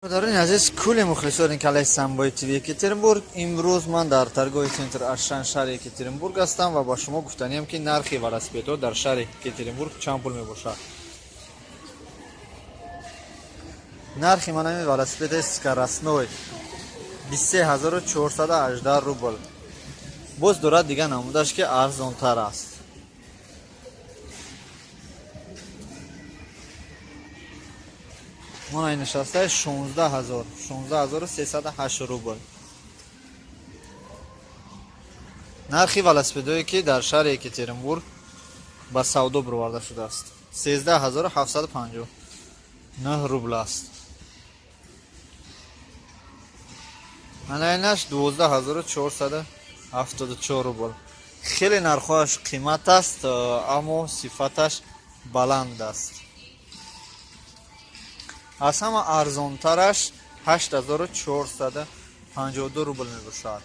Дорогие азиз, кули мухлисони калаи Самбои ТВ Екатеринбург. Имрӯз ман дар торгоҳи центр Ашшан шаҳри Екатеринбург ҳастам ва ба шумо гуфтаниям ки нархи велосипедҳо дар шаҳри Екатеринбург чанд пул мебошад. нархи манами велосипеди скоростной 23418 рубл. боз дорад дига намудаш ки арзонтар аст. Мон нишастаи 16308 рубл. нархи велосипедҳое ки дар шаҳри Екатеринбург ба савдо бирварда шудааст 13759 рубл аст. анайнаш 12474 рубл. хеле нархоаш қимат аст, аммо сифаташ баланд аст. аз ҳама арзонтараш 8452 рубл мебошад.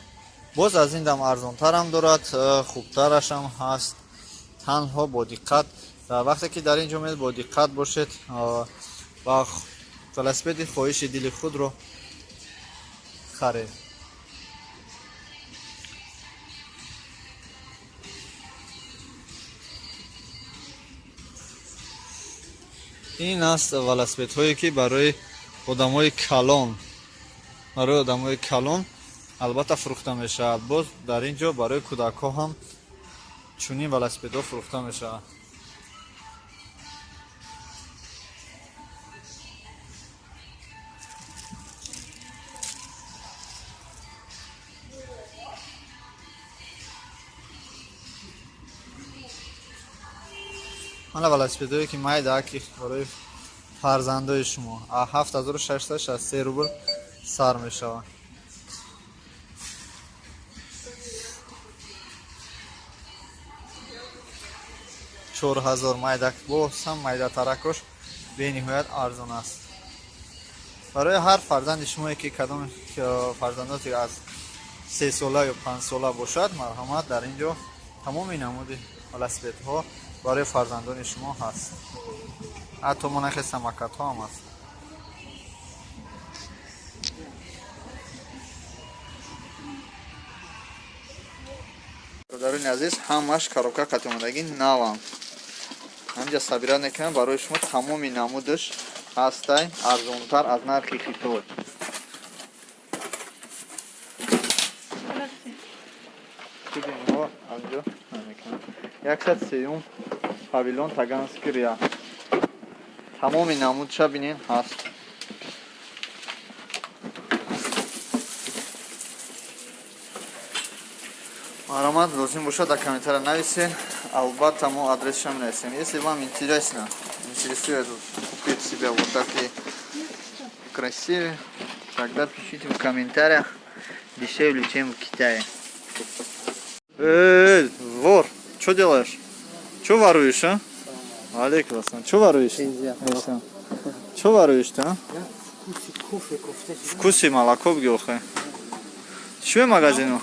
боз аз ин дам арзонтарам дорад, хубтарашам ҳаст. танҳо бо диққат, вақте ки дар ин ҷо мед бо диққат бошед ва велосипеди хоҳиши дили худро харед. ин аст велосипедҳое ки барои одамои калон албатта фурӯхта мешавад. боз дар ин ҷо барои кӯдакҳо ҳам чунин велосипедҳо фурӯхта мешавад. мана велосипедҳое ки майда ки барои фарзандои шумо 7663 рубл сар мешавад. 4000 майдак бо сам майдатаракош бениҳоят арзон аст. барои ҳар фарзанди шумое ки кадом фарзандоти аз 3 сола ё 5 сола бошад, марҳамат, дар ин ҷо тамоми намуди велосипедҳо барои фарзандони шумо ҳаст. ҳатто монахи самокатҳо ҳам аст. бародарони азиз, ҳамаш коробка қатъомадагӣ навам. ҳамҷа сабира мекунам барои шумо тамоми намудаш ҳастай арзонтар аз нархи хитой. анҷо 103 павилон Таганский ря. тамоми намудша бинен ҳаст. марҳамат, лозим бошад дар комментария нависед. Албатта мо адресша менависем. Если вам интересует купить себе вот такие красивые, тогда пишите в комментариях. Дешевле, чем в Китае. Вор, что делаешь? Что воруешь, а? Алейкум ассалам. Что воруешь? Что воруешь-то, а? Вкусы молоко в геохе. Что я магазину?